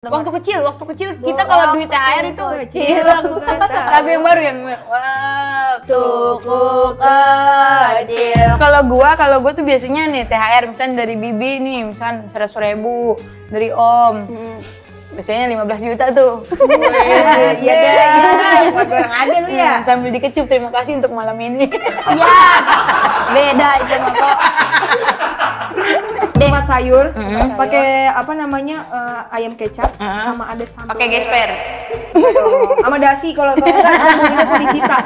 Waktu kecil kita kalau duit THR itu kecil. Lagu yang baru yang waktu kecil. Kalau gua tuh biasanya nih THR misalnya dari Bibi nih, misalnya 100.000 dari Om. Biasanya 15 juta tuh. Iya deh, buat orang ada lu ya. Sambil dikecup, terima kasih untuk malam ini. Iya, beda itu mah kok. Buat sayur, pakai apa namanya ayam kecap, sama ada sambal. Pakai gesper. Sama dasi kalau enggak mau disita.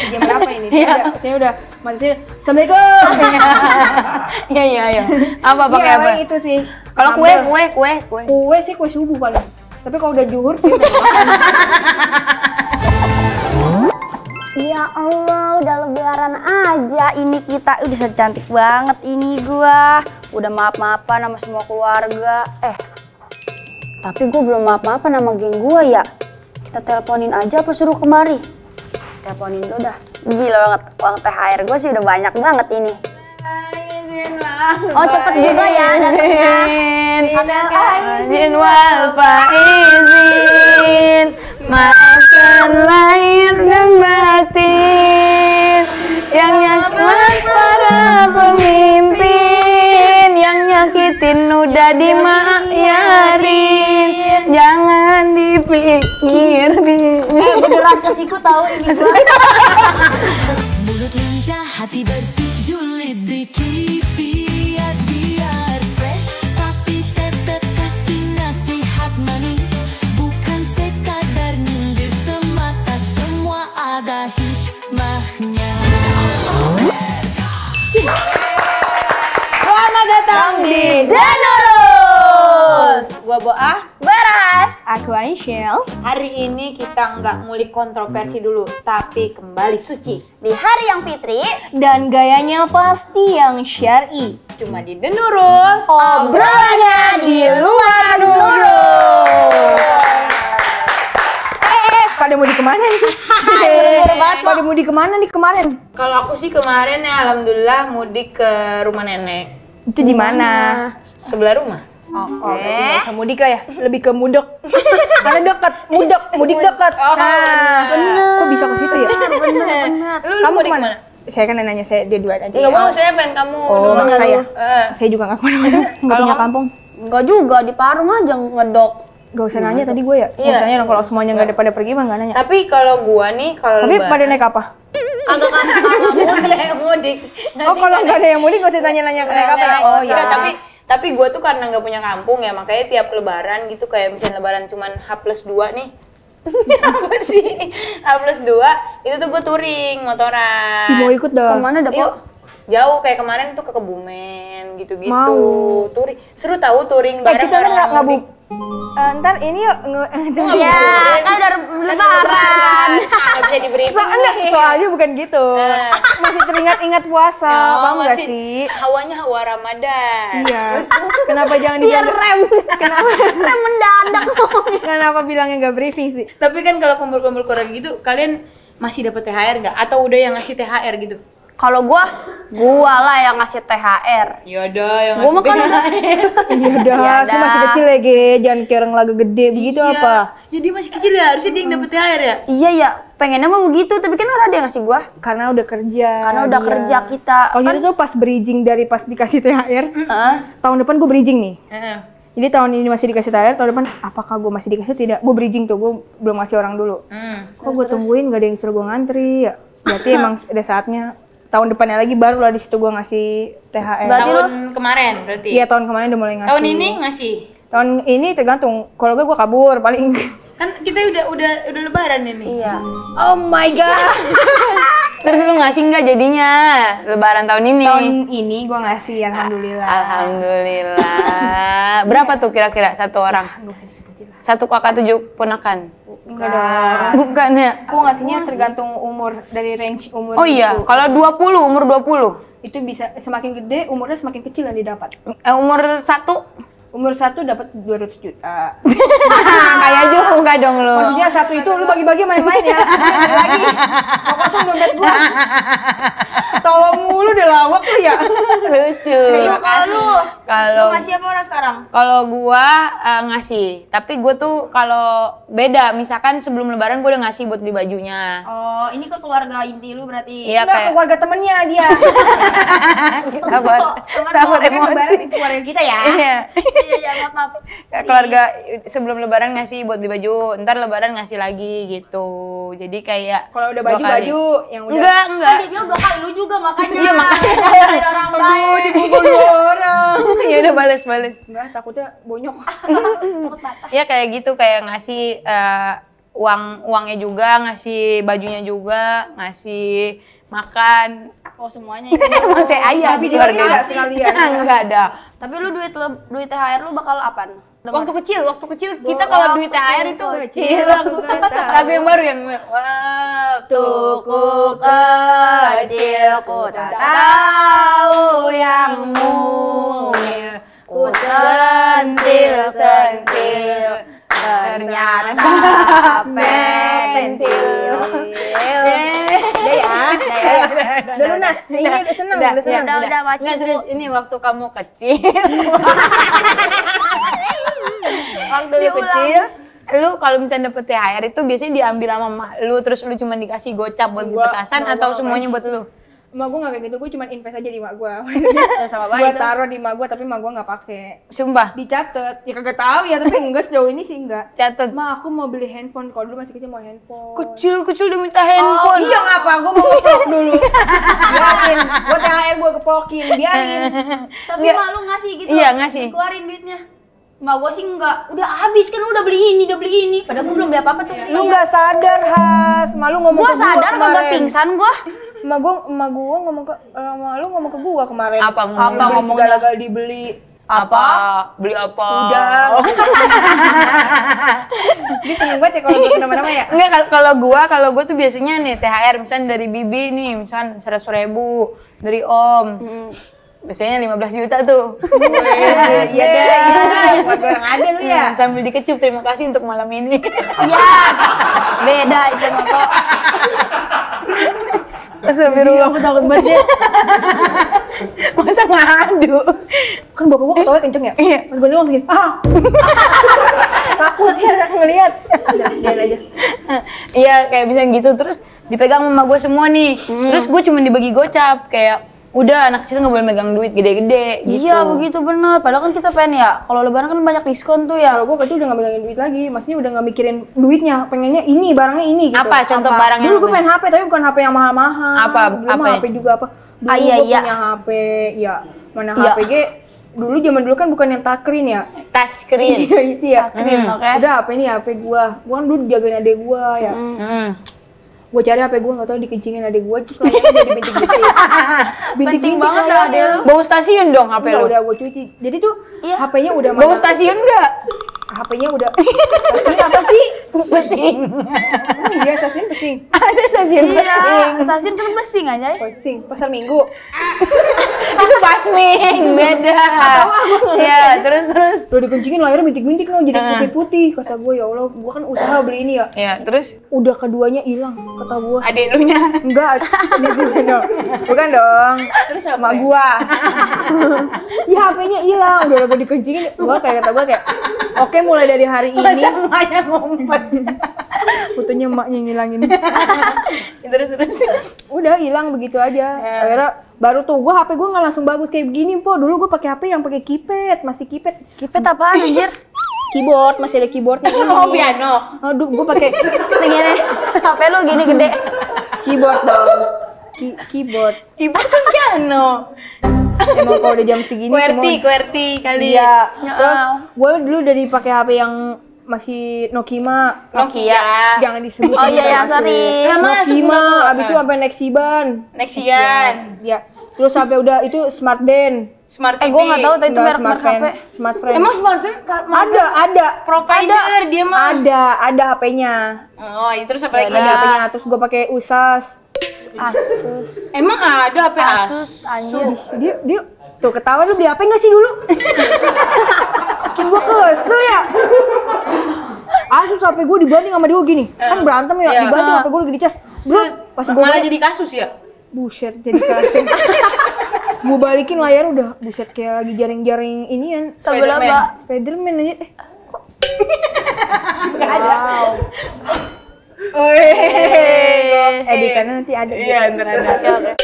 Jam berapa ini? Saya udah masih. Assalamualaikum. Iya. Apa pakai apa? Itu sih. Kalau Kue sih kue subuh paling. Tapi kalau udah zuhur sih udah makan. Ya Allah, udah lebaran aja ini kita. Udah cantik banget ini gua. Udah maaf-maafan sama semua keluarga. Tapi gua belum maaf-maafan sama geng gua ya. Kita teleponin aja apa suruh kemari? Teleponin dulu dah. Gila banget, uang THR gua sih udah banyak banget ini. Oh cepet juga ya datangnya. Izin wal faizin, maafkan lahir dan batin, yang nyakitin para pemimpin, yang nyakitin udah dimakyarin, jangan dipikir. Beneran kesiku tahu ini gua. Mulut lincah, hati bersih, julid dikit biar fresh, tapi tetap kasih nasihat manis, bukan sekadar nyindir semata, semua ada hikmahnya. Selamat datang di Danurus. Gua Boah. Beras. Aku Aisyel. Hari ini kita nggak ngulik kontroversi dulu, tapi kembali suci. Di hari yang fitri Dan gayanya pasti yang syar'i. Cuma di Danurus. obrolannya di luar nurus. Pada mau di kemana nih? Pada mau di kemana nih kemarin? Kalau aku sih kemarin ya alhamdulillah mudik ke rumah nenek. Itu di mana? Sebelah rumah. Oh, berarti nggak usah mudik lah ya, lebih ke mudok. Karena dekat, mudik dekat. Kok bisa ke situ ya? Bener. Lu Kamu mudik kemana? Saya kan nanya, saya dua aja. Enggak mau, saya pengen kamu Oh, dulu. saya. Eh. Saya juga nggak kemana-mana. Nggak punya kampung. Enggak juga, di Parung aja ngedok. Gak usah nanya tadi gue ya. Iya. Maksudnya kalau semuanya nggak ada pada pergi mah nggak nanya. Tapi kalau gua nih kalau Tapi lebaran- pada naik apa? Agak mudik. Oh, kalau nggak ada yang mudik nggak usah tanya-nanya naik apa ya? Oh Enggak, iya. tapi gue tuh karena nggak punya kampung ya, makanya tiap lebaran gitu, kayak misalnya lebaran cuman H+2 nih. Apa sih? H+2 itu tuh gue touring motoran. Mau ikut dong. Kemana dah, Yuk, Pok? jauh kayak kemarin tuh ke Kebumen gitu-gitu. Mau. Touring. Seru tahu touring bareng Kita kan nggak mudik. Ntar ini yuk Ya, kan udah lebaran. Nggak bisa diberi. soalnya bukan gitu. Masih teringat-ingat puasa, paham nggak masih sih? Hawanya hawa Ramadan. Iya. Kenapa jangan Biar dibilang? rem. Kenapa? Rem mendadak. Kenapa bilangnya nggak briefing sih? Tapi kan kalau kumpul-kumpul keluarga gitu, kalian masih dapat THR nggak? Atau udah yang ngasih THR gitu? Kalau gua lah yang ngasih THR. Ya udah yang Gua ngasih makan Iya dah, itu masih kecil ya, Ge. Jangan kayak orang lagu gede begitu Iya. apa? Ya dia masih kecil ya, harusnya dia yang dapet THR ya? Iya ya, pengennya mah begitu, tapi kan orang ada yang ngasih gua. Karena udah kerja. Karena udah dia. kerja kita. Kalau gitu tuh pas bridging dari pas dikasih THR, tahun depan gue bridging nih. Jadi tahun ini masih dikasih THR, tahun depan apakah gue masih dikasih tidak? Gue bridging tuh, gue belum ngasih orang dulu. Kok gue tungguin gak ada yang suruh gue ngantri ya? Berarti emang ada saatnya tahun depannya lagi baru lah di situ gue ngasih THR. Tahun kemarin berarti? Iya, tahun kemarin udah mulai ngasih. Tahun ini ngasih? Tahun ini tergantung. Kalau gue kabur paling. Kan kita udah lebaran ini. Iya. Oh my god. Terus lu ngasih nggak jadinya lebaran tahun ini? Tahun ini gue ngasih, alhamdulillah. Alhamdulillah. Berapa tuh kira-kira satu orang? Satu kakak 7 ponakan? Enggak dong. Bukan ya? Aku ngasihnya tergantung umur, dari range umur. Oh iya, gitu. kalau 20, umur 20? Itu bisa semakin gede, umurnya semakin kecil yang didapat. Umur 1? Umur 1 dapat 200 juta. Kayak juga dong lu. Maksudnya 1 itu lu bagi-bagi main-main ya. Lagi. Mau kosong dompet gua. Tawa mulu udah lawak lu ya. Lucu. Kalau ngasih apa orang sekarang? Kalau gua ngasih, tapi gua tuh kalau beda, misalkan sebelum lebaran gua udah ngasih buat beli bajunya. Oh, ini ke keluarga inti lu berarti. Iya, Enggak, kayak keluarga temennya dia. Takut Kan emosi. lebaran itu keluarga kita ya. Iya. Iya, maaf. Keluarga sebelum lebaran ngasih buat beli baju, ntar lebaran ngasih lagi gitu. Jadi kayak Kalau udah 2 kali. baju-baju yang udah Enggak. Dia bilang 2 kali lu juga makanya. Iya, makanya. Jadi orang baik. Aduh, dipukul 2 orang. Ya udah bales. Enggak, takutnya bonyok. Takut patah. Ya kayak gitu, kayak ngasih uangnya juga, ngasih bajunya juga, ngasih makan. Oh, semuanya Emang saya ayah Tapi dia keluarga. enggak sekalian. Enggak ada. Tapi lu duit THR lu bakal apaan? Waktu kecil kita kalau duit THR itu kecil. Lagu yang baru yang waktu ku kecil ku tak tahu yang mungil, ku sentil ternyata pensil. Udah lunas. Ini udah seneng, udah seneng. Udah masih. Nggak, serius, ini waktu kamu kecil. Waktu lu kecil, lu kalau misalnya dapet THR itu biasanya diambil sama emak lu, terus lu cuma dikasih gocap buat beli petasan atau semuanya buat lu? Emak gue gak kayak gitu, gue cuma invest aja di emak gue. Sama Gue baik. taruh di emak gue, tapi emak gue gak pakai. Sumpah, Dicatat, ya kagak tahu ya, tapi enggak sejauh ini sih enggak. catet. Ma, aku mau beli handphone. Kalau dulu masih kecil mau handphone. Kecil udah minta handphone. Iya ngapa? Gue mau ngeplok dulu. Biarin, gue THR gue keplokin, biarin. Tapi Nggak. malu ngasih gitu. Iya, ngasih. Keluarin duitnya. Mak gua sih enggak. Udah habis kan, udah beli ini. Padahal gua belum beli apa-apa tuh. Lu nggak sadar, Has. Malu ngomong Gua ke sadar kemarin. kagak pingsan gua. Emak gua ngomong ke lu ngomong ke gua kemarin. Apa ngomongnya? Apa ngomong segala-gala dibeli. Apa? Beli apa? Udah. Dia seneng banget ya kalau gue kenapa-napa ya. Enggak, kalau gua tuh biasanya nih THR misalnya dari Bibi nih, misalnya 100.000 dari Om. Biasanya 15 juta tuh. Iya deh. Buat orang ada lu ya. Sambil dikecup, terima kasih untuk malam ini. Iya. Beda itu mah kok. Astagfirullah, aku takut banget ya. Masa ngadu? Kan bapak gua ketawa kenceng ya? Iya. Mas Bani langsung gini, takut ya orang ngeliat. Udah, biarin aja. Iya, kayak bisa gitu. Terus dipegang sama gue semua nih. Terus gue cuma dibagi gocap. Kayak, udah anak kecil nggak boleh megang duit gede-gede gitu. Iya begitu bener. Padahal kan kita pengen ya. Kalau lebaran kan banyak diskon tuh ya. Kalau gue kecil udah gak megangin duit lagi, maksudnya udah gak mikirin duitnya, pengennya ini, barangnya ini gitu. Apa contoh barang yang Dulu gue pengen HP, tapi bukan HP yang mahal-mahal. Apa? Dulu mah Apa HP juga apa? Dulu iya, gue iya. punya HP, ya mana Iya. HP dulu zaman dulu kan bukan yang touchscreen ya. touchscreen. Iya itu ya. Oke. Udah apa ini HP gua kan dulu jagain adek gua ya. Gua cari HP gua nggak tahu dikencingin adek gua terus layarnya jadi bintik-bintik. Penting banget lah layarnya. adek lu. Bau stasiun dong HP Enggak, lu. udah gua cuci. Jadi tuh Iya. HP-nya udah Bau mana? stasiun enggak? HP-nya udah stasiun apa sih? Pesing. Iya stasiun pesing. Ada stasiun Iya. pesing. Stasiun kan besing aja. Pesing, pasar Minggu. Itu pasming, beda. Iya, terus. Udah dikencingin layarnya bintik-bintik loh jadi putih-putih. Kata gua ya Allah, gua kan usaha beli ini ya. Iya, terus Udah keduanya hilang kata gua. adek lu nya. Enggak, bukan dong. Bukan dong. Terus apa? Sama gua. Ya HP-nya hilang, udah gua dikencingin. Gua kayak kata gua kayak, "Oke, mulai dari hari ini." Masa emaknya ngumpet. Fotonya emaknya yang ngilangin. Terus. Udah hilang begitu aja. Akhirnya baru tuh gua HP gua nggak langsung bagus kayak begini, Po. Dulu gua pakai HP yang pakai keypad, masih keypad. Kipet apaan anjir? Keyboard, masih ada keyboardnya ini. Oh, piano. Aduh, gua pakai Segini. HP lu gini gede. keyboard dong. Keyboard. Ibu kan piano. Emang kalau udah jam segini QWERTY kali. Iya. Terus gue dulu dari pakai HP yang masih Nokia. Nokia. Jangan disebut. Oh iya ya, sorry. Nokia. Abis itu sampai Nexiban. Nexian. Ya. Terus sampai udah itu Smartden. Smart TV. Gua nggak tahu itu Enggak, merek HP. Smartfriend. Emang smartphone ada. provider dia mah. Ada HP-nya. Oh, itu terus apa lagi? Ada HP-nya. Terus gue pakai Usas. Asus. Emang ada HP Asus? Asus anjir. Dia tuh ketawa lu beli HP nggak sih dulu? kasus HP gue dibanting sama dia gini. Kan berantem ya, dibanting HP gue lagi dicas. Bro, pas gue malah jadi kasus ya? buset jadi kasus. Gue balikin layar udah buset kayak lagi jaring-jaring inian. Spiderman aja. Enggak ada. Editannya nanti ada. Iya, ntar ada.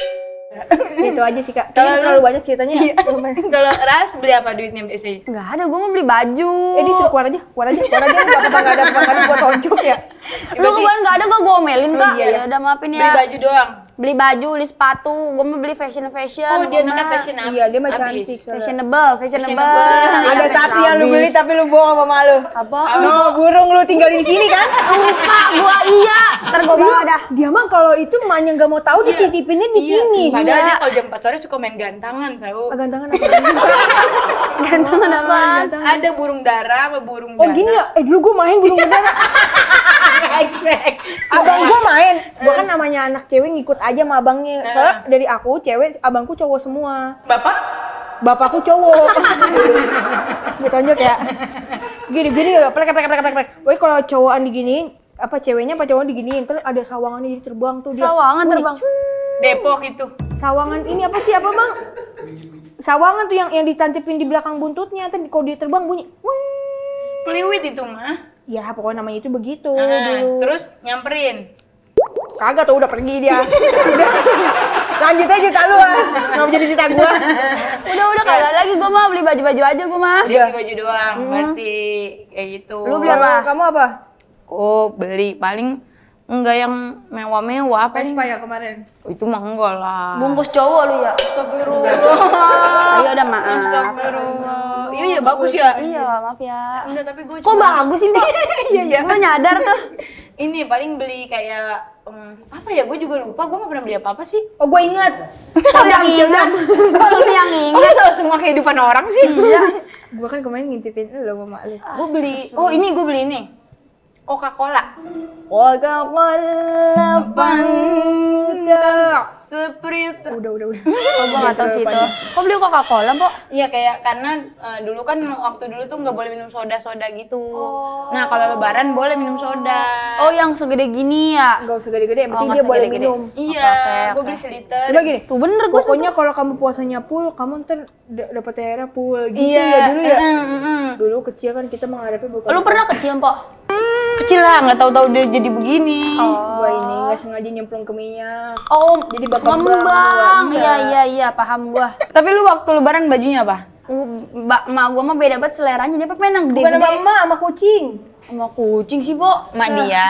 Itu aja sih Kak. Kayaknya terlalu banyak ceritanya. Kalau Ras beli apa duitnya biasanya? Nggak ada, gue mau beli baju. Di suruh keluar aja nggak apa-apa nggak ada buat tonjok ya. Lu kemarin nggak ada, gue omelin Kak. iya. Ya udah maafin Beli ya. baju doang. Beli baju, beli sepatu, gue mau beli fashion. Oh, dia anaknya fashion up. Iya, dia mah Abis. cantik. Fashionable. Ada satu yang lu beli tapi lu bohong sama malu. Apa? Burung lu tinggal di sini kan? Lupa gua, iya. Ntar gua bawa dah. Dia mah kalau itu emaknya nggak mau tahu dititipinnya di sini. Padahal dia kalau jam 4 sore suka main gantangan tahu. Gantangan apa? Gantungan apaan? Ada burung dara sama burung Oh gini ya? Dulu gua main burung dara. Abang gua main. Gua kan namanya anak cewek ngikut aja sama abangnya. Soalnya dari aku cewek, abangku cowok semua. Bapakku cowok. Gue tonjok ya. Gini plek. Woi kalau cowokan diginiin, apa ceweknya apa cowoknya diginiin, terus ada sawangannya jadi terbang tuh dia. Sawangan Bunyi, terbang. Depok itu. Sawangan ini apa sih Bang? Sawangan tuh yang ditancapin di belakang buntutnya, terus kalau dia terbang bunyi. Peliwit itu mah. Ya pokoknya namanya itu begitu dulu. Terus nyamperin. Kagak tuh udah pergi dia. Udah. Lanjut aja tak luas. Nggak jadi cerita gua. Udah kagak lagi, gua mau beli baju-baju aja gua mah. Dia beli baju doang, berarti kayak gitu. Lu beli apa? Kamu apa? Aku beli paling enggak yang mewah-mewah. Vespa ya kemarin. Itu mah enggak lah. Bungkus cowok lu ya. Astagfirullah. Ayo udah maaf. Astagfirullah. Iya bagus ya. Iya, maaf ya. Enggak, tapi gue Kok bagus sih, Mbak? Iya. Gua nyadar tuh. Ini paling beli kayak apa ya? Gue juga lupa. Gue nggak pernah beli apa sih. Oh gue ingat. Kok yang ingat? Kalau lu yang Oh, ingat. tahu semua kehidupan orang sih. Iya. Gue kan kemarin ngintipin lu sama lu. Gue beli. Oh ini gue beli ini. Coca-Cola. Coca-Cola Fanta. Sprite. Udah. Oh, gua nggak tahu sih itu. Kok beli Coca-Cola, Mbak? Iya kayak karena dulu kan waktu dulu tuh nggak boleh minum soda gitu. Nah kalau lebaran boleh minum soda. Oh, yang segede gini ya. Enggak usah gede-gede, yang penting nggak dia boleh segede-gede. minum. Iya, Oke. gue beli seliter. Udah gini. Tuh bener gua. Pokoknya kalau kamu puasanya full, kamu ntar dapat THR full gitu Iya, ya dulu ya. mm. Dulu kecil kan kita menghadapi bukan. Lu pernah kecil, Mbak? Kecil lah, nggak tahu-tahu dia jadi begini. Gua ini nggak sengaja nyemplung ke minyak. Oh, Jadi bakal ngembang. Iya. Iya, paham gua. Tapi lu waktu lebaran bajunya apa? Mak gua mah beda banget seleranya. Dia pengen yang Bukan sama gede-gede. emak, sama kucing. Sama kucing sih, Bo. Mak dia.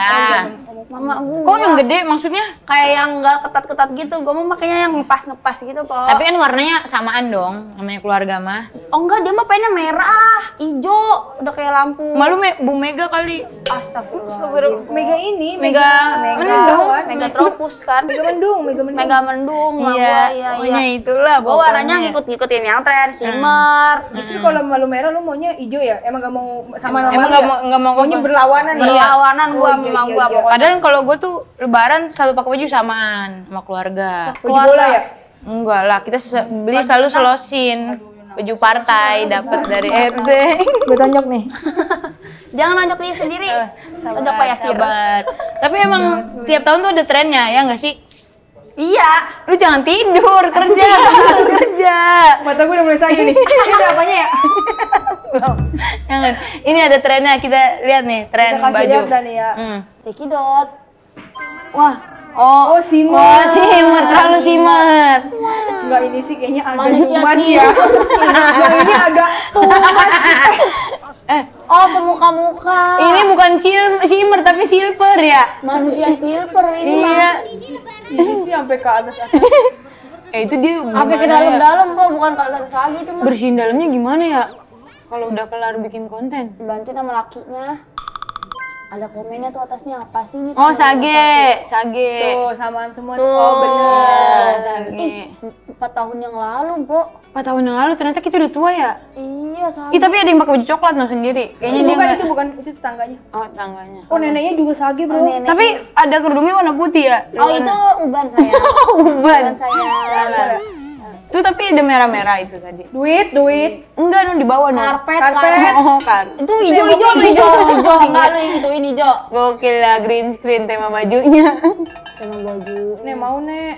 Mama gua. Kok yang gede maksudnya? Kayak yang enggak ketat-ketat gitu. Gua mau makanya yang ngepas-ngepas gitu, Po. Tapi kan warnanya samaan dong, namanya keluarga mah. Oh enggak, dia mah pengennya merah, hijau, udah kayak lampu. Malu Bu Mega kali. Astagfirullah. Mega ini, Mega mendung. Mega tropus kan. Mega mendung. Mega mendung, mak Iya, gua, iya. pokoknya itulah. Gua warnanya ngikut-ngikutin yang tren, shimmer. Justru kalau malu merah lu maunya hijau ya? Emang gak mau sama Emang malu nggak mau maunya berlawanan ya? Berlawanan gua Oh, sama iya, gua iya. pokoknya. Padahal kalau gue tuh lebaran selalu pakai baju samaan sama keluarga. Baju bola ya? Enggak lah, kita beli selalu selosin. Baju partai dapat dari RT. Gue tonjok nih. Jangan nonjok diri sendiri. Nonjok Pak Yasir. Sabar. Tapi emang tiap tahun tuh ada trennya, ya nggak sih? Iya. Lu jangan tidur, kerja. Kerja. Mata gue udah mulai sayu nih. Ini ada apanya ya? Jangan. Ini ada trennya, kita lihat nih, tren Kita kasih baju. lihat dan ya. Cekidot. Wah. Oh, simmer. Wah, simmer, terlalu simmer. Enggak, ini sih kayaknya agak Manusia too much sih. ya. Yang ini agak too much. Oh, semuka-muka. Ini bukan shimmer tapi silver ya. Manusia silver ini. Iya. Ini sih sampai ke atas. Itu dia Sampai ke dalam-dalam kok, bukan ke atas lagi itu mah. bersihin dalamnya gimana ya? Kalau udah kelar bikin konten. Bantu sama lakinya. Ada komennya tuh atasnya apa sih ini? Oh, sage. Tuh, samaan semua. Tuh. Oh, bener. Sage. 4 tahun yang lalu, Bu. 4 tahun yang lalu ternyata kita udah tua ya. Iya, sage. Ih, tapi ada yang pakai baju coklat no sendiri. Kayaknya dia nggak- Itu tetangganya. Oh, tangganya. Oh, neneknya juga sage, Bro. Nenek. Tapi ada kerudungnya warna putih ya? Oh, itu uban saya. Uban. Uban saya. Tuh tapi ada merah-merah itu tadi. Duit. Enggak, di bawah no. Karpet. Oh, kan. Itu hijau tuh hijau. Enggak lu yang ituin hijau. Gokil lah, green screen tema bajunya. Sama baju. Nek mau Nek.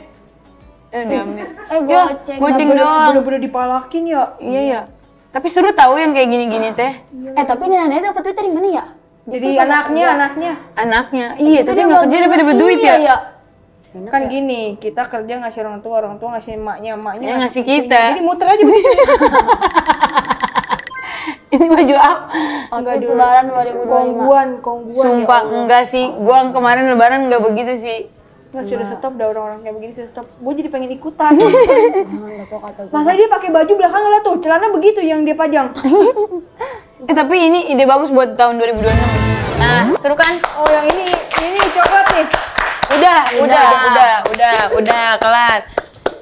Diambil. Gua cek. Goceng doang. Bener-bener dipalakin ya. Iya ya. Tapi seru tahu yang kayak gini-gini teh. Tapi nenek dapat duit dari mana ya? Jadi anaknya. Anaknya. Iya, tapi nggak kerja tapi dapat duit ya. Iya. Kan gini, kita kerja ngasih orang tua ngasih emaknya Ya, ngasih kita. Jadi muter aja begitu. Ini baju apa? Outfit lebaran 2025. Kongguan. Sumpah enggak sih. Gua kemarin lebaran enggak begitu sih. Nggak, sudah stop dah orang-orang kayak begini, sudah stop. Gue jadi pengen ikutan. Masa dia pakai baju belakang lah tuh, celana begitu yang dia pajang. Tapi ini ide bagus buat tahun 2026. Nah, seru kan? Oh yang ini coklat nih. Udah kelar.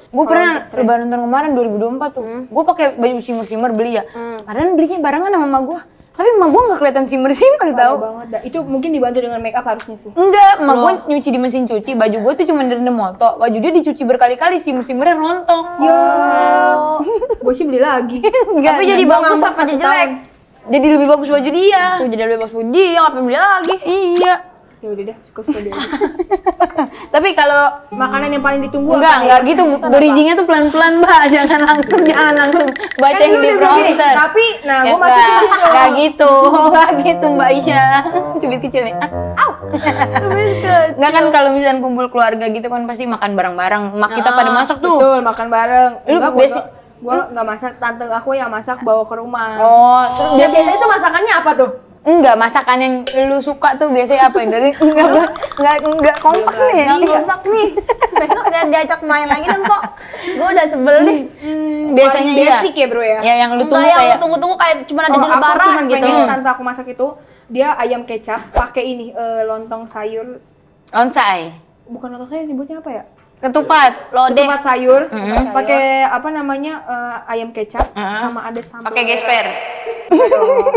Gue pernah lebaran tahun kemarin 2024 tuh. Gue pakai baju simmer beli ya. Padahal belinya barengan sama emak gue. Tapi emak gue nggak kelihatan simmer tau. Banget dah. Itu mungkin dibantu dengan make up harusnya sih. Enggak, emak gue nyuci di mesin cuci. Baju gue tuh cuma direndam moto. Baju dia dicuci berkali-kali, simmernya rontok. Ya, gue sih beli lagi. Enggak, Tapi jadi bagus apa jadi jelek? Jadi lebih bagus baju dia. Tuh jadi lebih bagus dia, ngapain beli lagi? Iya. Ya udah deh, suka dia aja. Tapi kalau Makanan yang paling ditunggu enggak gitu, bridgingnya tuh pelan-pelan Mbak, jangan langsung baca yang di prompter. Tapi, nah Ya, gue masih enggak gitu Mbak Isya. Cubit kecil nih. Au. Enggak kan kalau misalnya kumpul keluarga gitu kan pasti makan bareng-bareng. Mak kita pada masak tuh. Betul, makan bareng. Lu Gue nggak masak, tante aku yang masak bawa ke rumah. Oh, terus Biasanya itu masakannya apa tuh? enggak, masakan yang lu suka tuh biasanya apa yang dari enggak kompak nih. Nggak kompak nih. Besok dia diajak main lagi dan kok gue udah sebel nih. Biasanya Paling iya. basic ya bro ya? Ya yang lu tunggu Kayak kayak tunggu-tunggu kayak cuma ada di Kalau aku lebaran cuman gitu. pengen tante aku masak itu, dia ayam kecap pakai ini lontong sayur. onsai, Bukan lontong sayur, nyebutnya apa ya? ketupat, Lodeh. Ketupat sayur, pakai apa namanya ayam kecap, sama ada sambal. pakai gesper.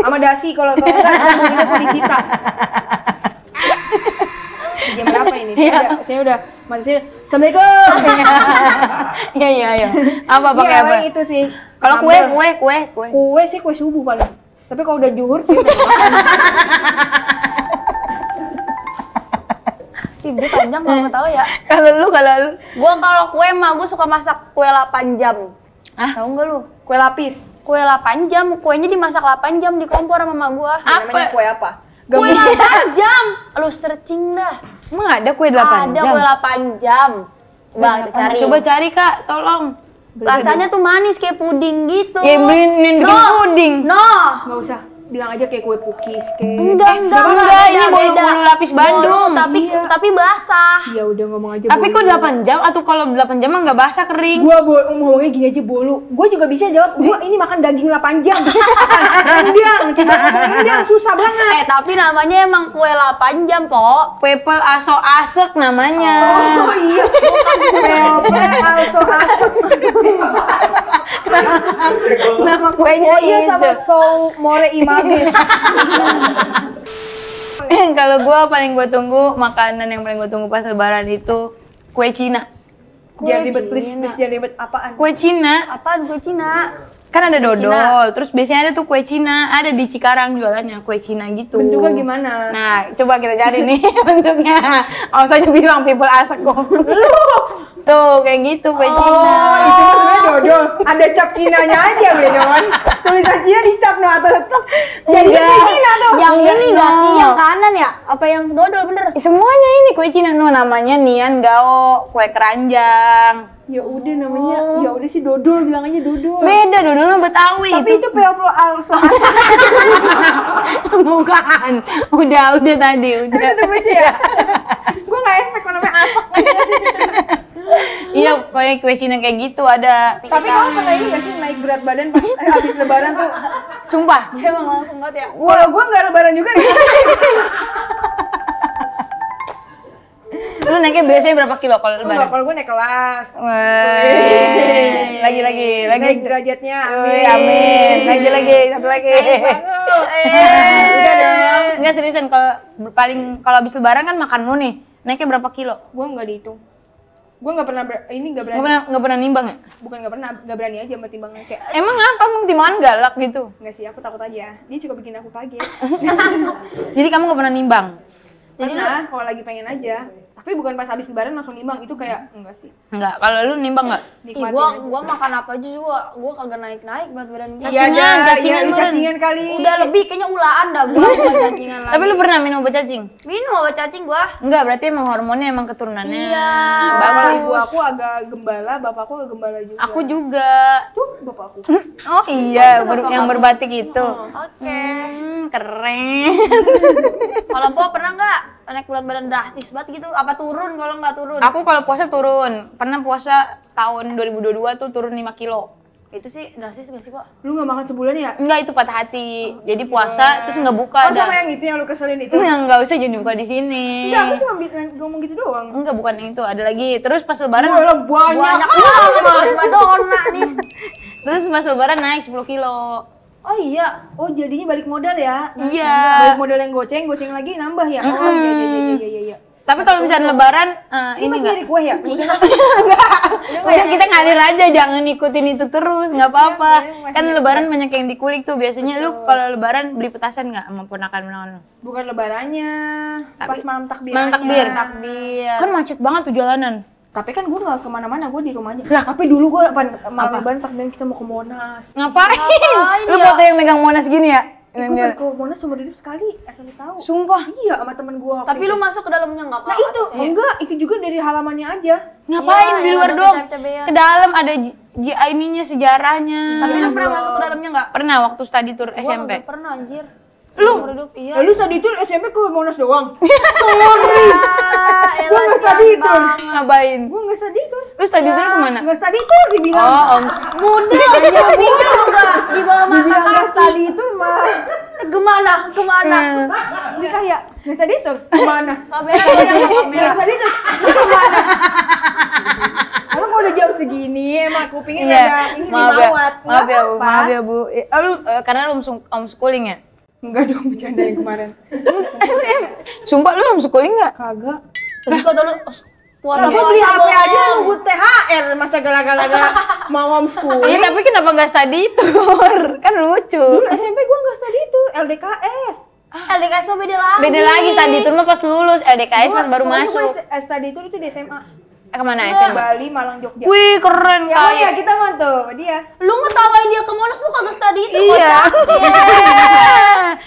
Sama dasi kalau enggak aku disita. Jam berapa ini? Saya udah masih Assalamualaikum. Iya. Apa pakai Iya, apa? itu sih. Kalau Sambal. kue. Sih kue subuh paling. Tapi kalau udah juhur sih Dia panjang kalau nggak tahu ya. Kalau lu Gua kalau kue mah gue suka masak kue 8 jam. Hah? Tahu nggak lu? kue lapis. Kue 8 jam, kuenya dimasak 8 jam di kompor sama mama gua. Namanya kue apa? Kue 8 jam. Lu searching dah. Emang ada kue 8 Ada jam? kue 8 jam. Coba kita cari. Coba cari Kak, tolong. Rasanya tuh manis kayak puding gitu. Ya beliin bikin puding. Nggak usah. Bilang aja kayak kue pukis kayak. Enggak, ini bolu lapis Bandung. Tapi basah. Ya udah ngomong aja. Tapi kok 8 jam atau kalau 8 jam mah nggak basah kering? Gua ngomongnya gini aja bolu. Gua juga bisa jawab. Gua ini makan daging 8 jam. Rendang susah banget. Tapi namanya emang kue 8 jam, Po. Pepel aso asek namanya. Oh iya. Bukan also asap. Nama kuenya Oh iya sama Soul More Imagis. Kalau gue tunggu makanan yang paling gue tunggu pas lebaran itu kue Cina. Jangan ribet please jangan ribet apaan. Kue Cina Apaan kue Cina? kan ada dodol, Cina. terus biasanya ada tuh kue Cina, ada di Cikarang jualannya kue Cina gitu. Bentuknya gimana? Nah, coba kita cari nih bentuknya. Awas bilang people asek kok. Tuh, kayak gitu kue Cina. Oh, itu sebenarnya dodol. Ada cap Cinanya aja, Benon. Tulisan Cina dicap no atau letuk. Jadi kue Cina tuh. Yang ini nggak sih, yang kanan ya? Apa yang dodol bener? Semuanya ini kue Cina, no, namanya Nian Gao, kue keranjang. Ya udah namanya, ya udah sih dodol, bilang aja dodol. Beda, dodolnya Betawi. Tapi itu Peoplo also Bukan. Udah tadi, udah. Itu baca ya? Gue nggak efek namanya asok. Iya, kue Cina kayak gitu ada. Tapi kamu pernah ini nggak sih naik berat badan pas habis lebaran tuh? Sumpah. Dia emang langsung banget ya. Kalau gue nggak lebaran juga nih. Lu naiknya biasanya berapa kilo kalau lebaran? Kalau gue naik kelas. Wih. Lagi. Naik derajatnya. Wih, amin. Lagi, satu lagi. Udah dong. Enggak seriusan, kalau habis lebaran kan makan mulu nih. Naiknya berapa kilo? Gue nggak dihitung. Gue nggak pernah ini nggak berani. Nggak pernah nimbang ya? Bukan nggak berani aja sama timbangan kayak. Emang apa? Emang timbangan galak gitu? Nggak sih, aku takut aja. Dia suka bikin aku kaget. Jadi kamu nggak pernah nimbang? Jadi kalau lagi pengen aja. Tapi bukan pas habis lebaran langsung nimbang, itu kayak enggak sih. Enggak. Kalau lu nimbang nggak? Ih, gua makan apa aja juga, gua kagak naik berat badan gua. Cacingan kali. Udah lebih kayaknya ulaan dah gua bukan cacingan lagi. Tapi lu pernah minum obat cacing? Minum obat cacing gua. Enggak, berarti emang hormonnya emang keturunannya. Iya. Bagus. Ibu aku agak gembala, bapakku agak gembala juga. Aku juga. Tuh, bapakku. Oh iya, yang berbatik itu. Oke. Keren. Kalau Po pernah nggak naik berat badan drastis banget gitu? Apa turun kalau nggak turun? Aku kalau puasa turun. Pernah puasa tahun 2022 tuh turun 5 kilo. Itu sih drastis nggak sih, Pak? Lu nggak makan sebulan ya? Enggak, itu patah hati. Jadi puasa terus nggak buka. Oh, sama yang itu yang lu keselin itu? Enggak usah jadi buka di sini. Enggak, aku cuma ngomong gitu doang. Enggak, bukan yang itu. Ada lagi. Terus pas lebaran Banyak banget Madonna nih. terus pas lebaran naik 10 kilo. Oh iya. Oh, jadinya balik modal ya? Iya. Balik modal yang goceng lagi nambah ya? Oh, iya. Tapi kalau misalnya lebaran Ini ini masih enggak. dari kue ya? Udah kita ngalir aja, jangan ikutin itu terus, nggak apa-apa. Iya, Kan lebaran banyak yang dikulik tuh. Biasanya lu kalau lebaran beli petasan nggak sama ponakan-ponakan lu? Bukan lebarannya, pas malam takbir. Malam takbir. Takbir. Kan macet banget tuh jalanan. Tapi kan gue nggak kemana-mana, gue di rumah aja. Lah, tapi dulu gue malam lebaran takbir kita mau ke Monas. Ngapain? Ngapain Lu ya? foto yang megang Monas gini ya? Gue baru ke Monas seumur hidup sekali, asal lu tahu. Sumpah. Iya, sama temen gue. Tapi lu masuk ke dalamnya nggak apa-apa? Nah itu, enggak, itu juga dari halamannya aja. Ngapain Iya, di luar ada dong? cabe-cabean. Ke dalam ada ininya sejarahnya. Tapi lu pernah masuk ke dalamnya nggak? Pernah waktu study tour Gua SMP. nggak pernah anjir. Lu? Seumur hidup, iya. Lalu tadi itu SMP ke Monas doang. Gue nggak study tour. Ngapain? Gue nggak study tour. Lu study tour kemana? Nggak study tour dibilang. Oh, Om. Budel, juga di bawah mata Dibilang nggak study tour mah. Kemana? Dia kayak nggak study tour kemana? Kamera goyang sama kamera. Nggak study tour kemana? Karena kalau udah jam segini, emang aku pingin ada ini Maaf ya. dimawat. Maaf ya, Bu. Nggak Maaf apa-apa. ya, Bu. Lu karena lu homeschooling ya? Enggak dong, bercanda yang kemarin. Sumpah lu homeschooling enggak? Kagak. Tapi kata lu puasa Gue beli HP aja lu buat THR, masa gala-gala mau homeschooling. Iya, tapi kenapa enggak study tour? Kan lucu. Dulu SMP gue nggak study tour, LDKS. LDKS tuh beda lagi. Beda lagi study tour mah pas lulus, LDKS pas baru Pokoknya masuk. gue study tour itu di SMA. Kemana Di SMA? Bali, Malang, Jogja. Wih, keren Ya, kayak. kita mau tuh sama dia. Lu ngetawain dia ke Monas lu kagak study itu Iya.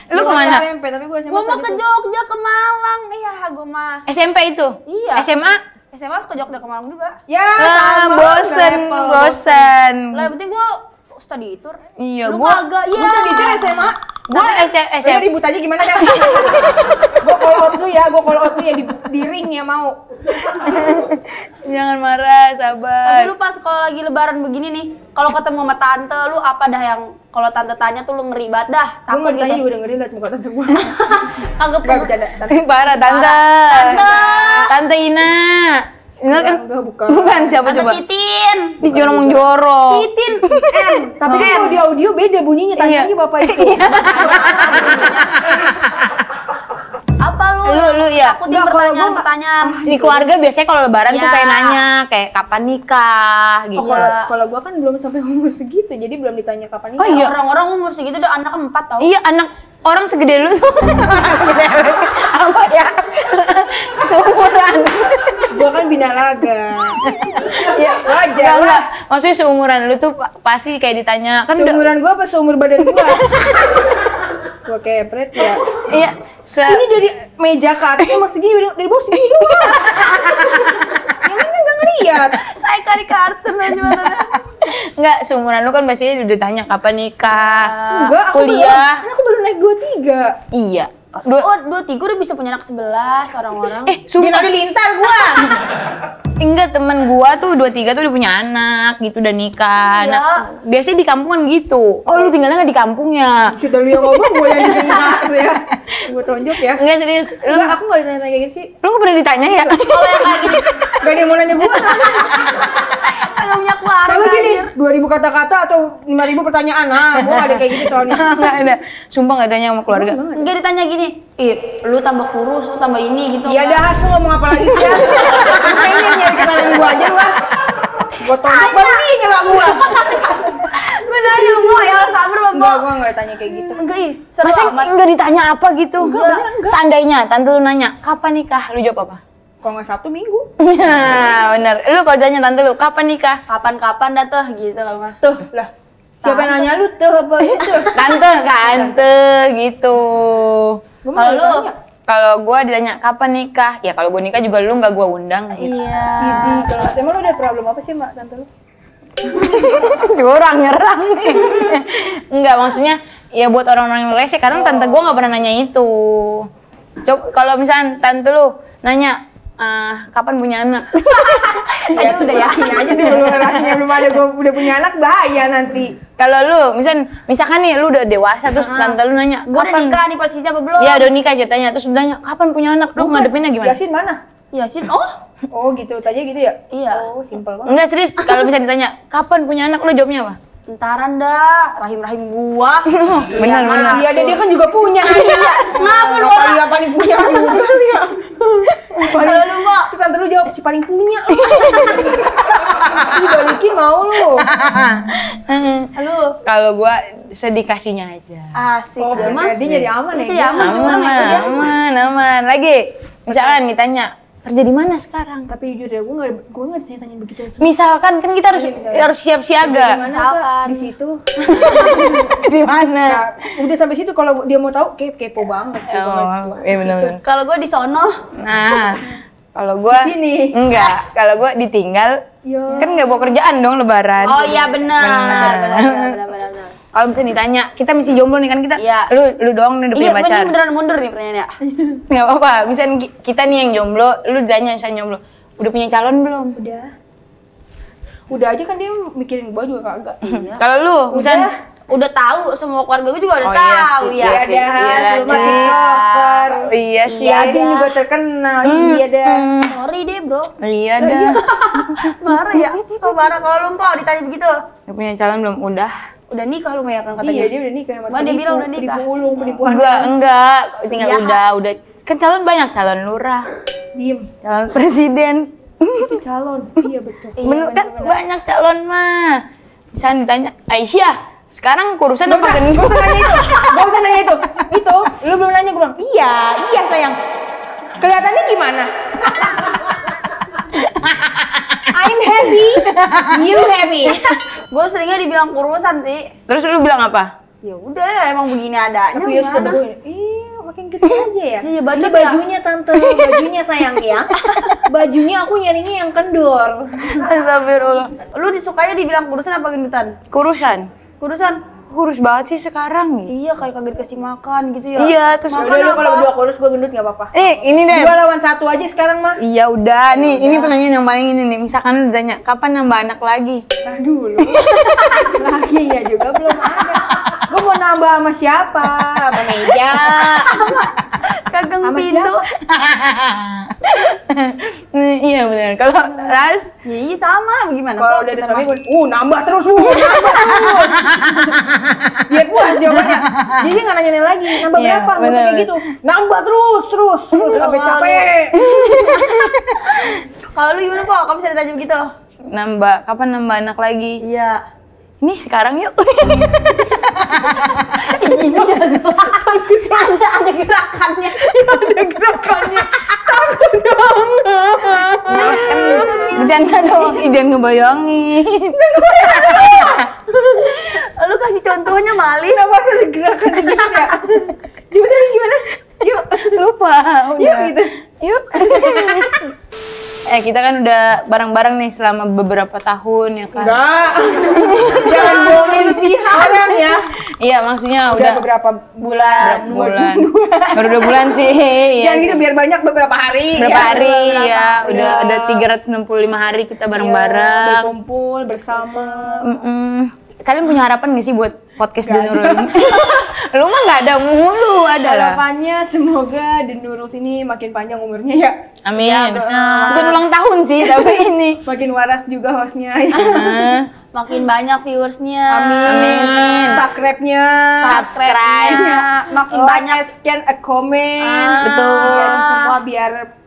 Lu Gua kemana? SMP, tapi gue SMA. Gua mah study ke tour. Jogja ke Malang. Iya, gua mah. SMP itu? Iya. SMA? SMA ke Jogja ke Malang juga. Ya, Ah, sama, bosen, nggak level. bosen. Lah yang penting gua study tour. Iya, Lu gua kagak. Gue Iya. study tour SMA. gua Udah SMP. ribut aja gimana kan? Gue call out lu ya, di ring ya mau. Jangan marah, Tapi sabar. lu pas kalau lagi lebaran begini nih, kalau ketemu sama tante lu apa dah yang kalau tante tanya tuh lu ngeri banget dah. Gue Takut nggak ditanya gitu. juga dengerin liat muka tante gue. Kagak Gak bercanda. Parah, tante. Tante Ina. Bener kan? Enggak, bukan. Bukan, siapa Tante coba? Titin. Di jorong-jorong. Titin. Tapi kalau di audio beda bunyinya, tanya aja bapak itu. Apa lu? Lu ya. Takutin Enggak, kalau gua pertanyaan. Di keluarga biasanya kalau lebaran tuh Ya. kayak nanya kayak kapan nikah gitu. Kalau gue kan belum sampai umur segitu, jadi belum ditanya kapan nikah. Oh iya. Orang-orang umur segitu udah anak 4 tau. Iya, anak orang segede lu tuh. Orang segede lu. Apa ya? Seumuran. Gue kan binalaga. Ya, wajar lah. enggak. Maksudnya seumuran lu tuh pasti kayak ditanya kan udah. Seumuran gue apa seumur badan gue? Gue kepret ya. Iya, Ini dari meja ke atas emang segini, dari bawah segini doang. Yang lain kan gak ngeliat. Kayak kari kartun aja matanya. Enggak, seumuran lu kan biasanya udah tanya kapan nikah, Enggak, aku kuliah. Karena aku baru naik 23. Iya. Oh, 23 udah bisa punya anak 11 orang-orang. Sumpah. Jangan lintar gue. Enggak, temen gua tuh 23 tuh udah punya anak gitu, udah nikah. Iya. Nah, biasanya di kampung kan gitu. Oh, lu tinggalnya nggak di kampungnya? Sudah lu yang ngomong, gue yang disengak ya. Gue tunjuk ya. Enggak, serius. Lu Enggak, aku gak ditanya-tanya kayak gitu sih. lu nggak pernah ditanya ya? Kalau yang kayak gini, Gak ada yang mau nanya gue. kagak punya keluarga. Kalau gini, anjir. 2000 kata-kata atau 5000 pertanyaan. Nah, gue gak ada kayak gitu soalnya. Nggak ada. Sumpah nggak tanya sama keluarga. Enggak ditanya gini, ih, lu tambah kurus, lu tambah ini gitu. Iya dah, Has, lu ngomong apa lagi sih, Has? Lu pengen nyari kesalahan gua aja lu, Has. Gua tonjok baru dia nyela gua. Gue nanya, Mbok, ya sabar, Mbok. Gua enggak ditanya kayak gitu. Enggak, ih, seru Masa amat. enggak ditanya apa gitu? Enggak. Seandainya tante lu nanya, kapan nikah? Lu jawab apa? Kalau nggak Sabtu Minggu. Iya, bener. Lu kalau tanya tante lu, kapan nikah? Kapan-kapan dah tuh gitu mah. Tuh, lah. Siapa yang nanya lu tuh apa itu? Tante kan, gitu. Gua Kalau lu? Kalau gua ditanya kapan nikah, ya kalau gua nikah juga lu nggak gua undang gitu. Iya. Jadi, kalau emang lu ada problem apa sih, Mak, tante lu? Curang nyerang nih. Enggak, maksudnya ya buat orang-orang yang rese karena tante gua nggak pernah nanya itu. Coba kalau misalnya tante lu nanya kapan punya anak? Ya udah yakin aja dulu rasanya belum ada gua udah punya anak bahaya nanti. Kalau lu misalkan nih lu udah dewasa terus tante lu nanya, Gue udah nikah nih posisinya apa belum? Iya, udah nikah ceritanya terus lu nanya, kapan punya anak? Lu ngadepinnya gimana? Yasin mana? Yasin, oh Oh gitu, tanya gitu ya? iya. Oh, simpel banget. Enggak serius, kalau misalnya ditanya, kapan punya anak? Lu jawabnya apa? Entaran dah, rahim-rahim gua. Benar, benar. Iya, dia kan juga punya. Ngapa lu orang yang paling punya juga ya? Kalau lu, Mbok, Itu tante lu jawab si paling punya. Dibalikin mau lu. lu Kalau gua sedikasinya aja. asik Oh, ya, Mas. dia jadi aman ya? Jadi aman tuh orang itu ya. Aman. Lagi, misalkan ditanya, kerja di mana sekarang? Tapi jujur ya, gue nggak ditanya begitu. Misalkan kan kita harus siap siaga. Misalkan di situ. Di mana? Nah, udah sampai situ kalau dia mau tahu kepo banget sih. Oh, iya benar. Kalau gua di sono, Nah, kalau gua Di sini. enggak, kalau gua ditinggal Yo. kan nggak bawa kerjaan dong lebaran. oh iya benar. Benar. Kalau misalnya ditanya, kita mesti jomblo nih kan kita, Iya. lu doang nih udah Ini punya pacar. beneran mundur nih pertanyaannya. Nggak apa-apa, misalnya kita nih yang jomblo, lu ditanya misalnya jomblo, udah punya calon belum? Udah aja kan dia mikirin gua juga kagak. Kalau lu, misalnya Udah tahu, semua keluarga gue juga udah Oh, iya tahu sih, ya. iya sih. Lu mah tiktoker. Iya sih. Yasin juga terkenal. Iya dah. Sorry deh, Bro. Iya dah. Marah ya? Oh, marah kalau lu Mpok ditanya begitu. Udah punya calon belum? Udah. Udah nikah lu ya kan katanya. Iya, dia udah nikah sama Wah, dia bilang udah nikah. Penipu ulung, penipu Enggak, tinggal Iya. udah. Kan calon banyak, calon lurah, Diem. calon presiden. Calon. Iya betul. Bener kan banyak calon mah. Misalnya ditanya, Aisyah, sekarang kurusan apa Gak gendut? usah nanya itu. Gak usah nanya itu. Itu, lu belum nanya, gue bilang, iya sayang. Kelihatannya gimana? I'm happy, you happy. Gue seringnya dibilang kurusan sih. Terus lu bilang apa? Ya udah, emang begini adanya. Tapi ya sudah gimana? gue, iya makin gitu aja ya. Iya, Ini bacot ya. bajunya tante, bajunya sayang ya. Bajunya aku nyarinya yang kendor. Astagfirullah. Lu disukanya dibilang kurusan apa gendutan? Kurusan? Kurusan? Kurus banget sih sekarang nih. Iya, kayak kagak dikasih makan gitu ya. Iya, terus Makan Udah lu apa? kalau berdua kurus, gue gendut gak apa-apa. ini deh. 2 lawan 1 aja sekarang mah. Iya udah, nih ini pertanyaan yang paling ini nih. Misalkan lu ditanya, kapan nambah anak lagi? Nah dulu. Lagi ya juga belum ada. Gue mau nambah sama siapa? Sama meja. Kagang Sama pintu. Iya benar. Kalau Ras, Ya, iya sama, gimana? Kalau Kok udah ada kita suami mah- gue, nambah terus bu, nambah terus. Biar puas jawabannya. Jadi nggak nanya lagi, nambah Iya, berapa? Nggak usah bener. kayak gitu. Nambah terus sampai capek. Kalau lu gimana, Pak? Kamu bisa ditanya begitu? kapan nambah anak lagi? Iya. Nih sekarang yuk. Ada gerakannya. Ada gerakannya. Takut banget. Kan bercanda dong, jangan ngebayangin. Lu kasih contohnya, Mali. Kenapa harus ada gerakan gitu ya? Gimana? Yuk, Lupa. yuk Udah. gitu. Yuk. Kita kan udah bareng-bareng nih selama beberapa tahun ya kan. Enggak. Jangan bohongin orang ya. Iya, maksudnya Udah udah beberapa bulan. Baru 2 bulan sih. Iya. Jangan gitu biar banyak beberapa hari. Berapa hari Beberapa ya? hari. Udah ada 365 hari kita Iya, bareng-bareng. berkumpul bersama. kalian punya harapan nggak sih buat podcast The Nurul ini? Lu mah nggak ada mulu, ada lah. Harapannya semoga The Nurul ini makin panjang umurnya ya. Amin. Ya, benar. Bukan ulang tahun sih, tapi ini. Makin waras juga hostnya. Makin banyak viewersnya. Amin. Subscribe-nya. Subscribe-nya. Makin Like, banyak. scan, a comment. Betul. Biar semua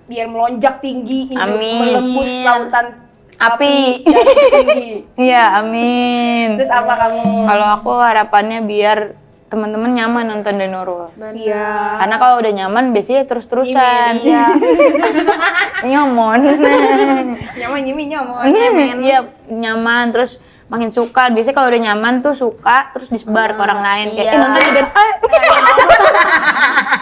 biar melonjak tinggi, Amin. melembus lautan Api. dan tinggi. Iya, amin. Terus apa kamu? Kalau aku harapannya biar teman-teman nyaman nonton The Nurul. Iya. Karena kalau udah nyaman biasanya terus-terusan. Iya. Nyomon. Nyomon. Iya, nyaman terus makin suka. Biasanya kalau udah nyaman tuh suka terus disebar ke orang lain kayak Iya. nonton dan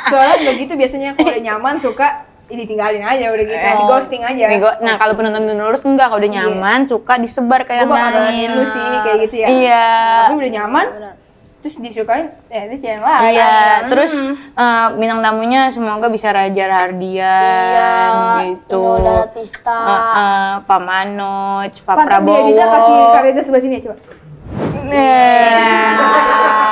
Soalnya udah gitu biasanya kalau udah nyaman suka ditinggalin aja udah gitu, di ghosting aja. Nah, kalau penonton The Nurul enggak, kalau udah nyaman suka disebar ke yang Gue bakal lain. lu sih kayak gitu ya. Iya. Tapi udah nyaman, terus disukain, itu yang lain. Iya, terus bintang tamunya semoga bisa Raja Hardian gitu. Inul Daratista. Pak Manoj, Pak Pantas Prabowo. dia kasih Kak Reza sebelah sini ya, coba.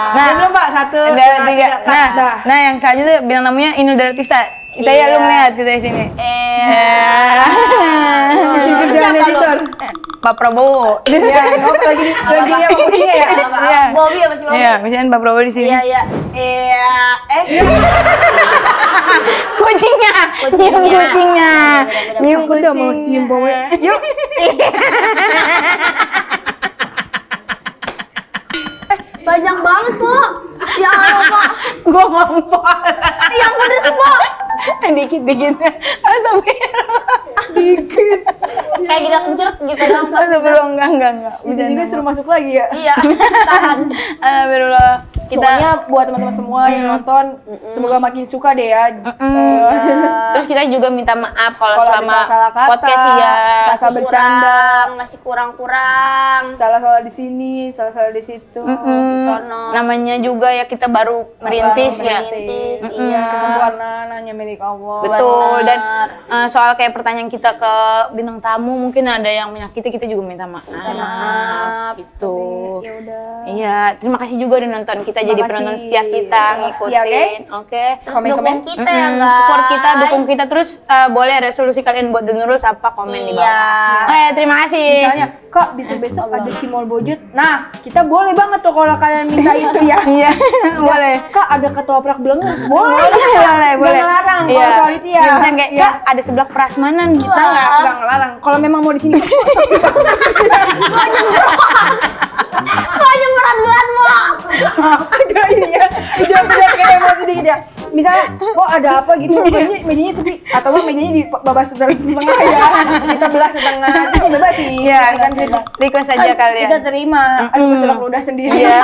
Nah, belum Pak, satu, ada dua, tiga. tiga, dah. Nah, yang selanjutnya bintang tamunya Inul Daratista. Kita ya lu melihat kita di sini. Kerjaan editor. Pak Prabowo. Ya, ngobrol lagi dia sama kucingnya ya. Iya. Bobby apa sih Bobby? Iya, misalnya Pak Prabowo di sini. Iya. Kucingnya. Kucingnya. Nyium kucingnya. Nyium Aku udah mau cium bawanya. Yuk. Banyak banget, Po. Ya Allah, Po. Gua ngompol. Yang pedes, Po. Dikit-dikit. Dikit. Kayak gila kencet gitu dong. Astagfirullah, enggak. Itu juga suruh masuk lagi ya. Iya, tahan. Alhamdulillah. Kita Pokoknya buat teman-teman semua yang nonton, semoga makin suka deh ya. terus kita juga minta maaf kalau Kalau ada selama salah kata, podcast ya. rasa bercanda, masih kurang-kurang. salah-salah di sini, salah-salah di situ. Sono. Namanya juga ya kita baru merintis ya. Merintis, iya. Kesempurnaan hanya milik Allah. Betul. Benar. Dan soal kayak pertanyaan kita ke bintang tamu mungkin ada yang menyakiti, kita juga minta maaf. maaf. Gitu. Ya udah. Iya, terima kasih juga udah nonton kita jadi Makasih. penonton setia kita Setia, ngikutin. Oke. Terus Komen-komen. dukung kita ya, guys. Support kita, dukung kita terus. Boleh resolusi kalian buat The Nurul apa komen di bawah. Iya. Oke, terima kasih. Misalnya, Kak, besok ada cimol bojot. Nah, kita boleh banget tuh kalau kalian minta itu ya. Iya, boleh. Kak, ada ketoprak belenggu. Boleh. boleh. Nggak ngelarang kalau soal itu ya. Misalnya kayak, Iya. Kak, ada sebelah prasmanan kita Nggak ngelarang. Kalau memang mau di sini. Pokoknya berat banget, Po. Ada ini ya. Udah kayak emosi dikit ya. Misalnya, ada apa gitu, mejanya sepi. Atau enggak mejanya dibabas setengah ya. Kita belah setengah. Itu bebas sih. Iya, Kan kita request aja kalian. kita terima. Aduh, keselak ludah sendiri. Iya.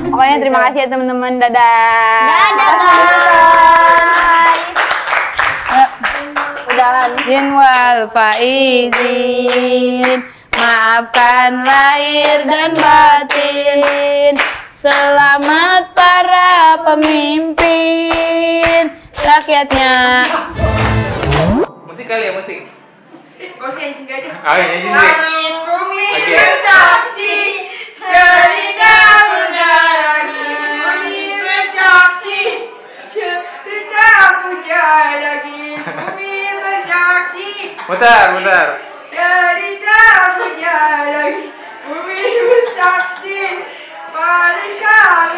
Pokoknya terima kasih ya teman-teman. Dadah. Dadah, guys. Udahan. Izin wal faizin, maafkan lahir dan batin. Selamat para pemimpin, rakyatnya. Musik kali ya, musik. Gak usah sini aja. Oh, ini sini. Langit bumi Oke. bersaksi, cerita lagi. Bumi bersaksi, cerita puja lagi. Bumi bersaksi, Mutar. cerita puja lagi. Bumi bersaksi, pada sekali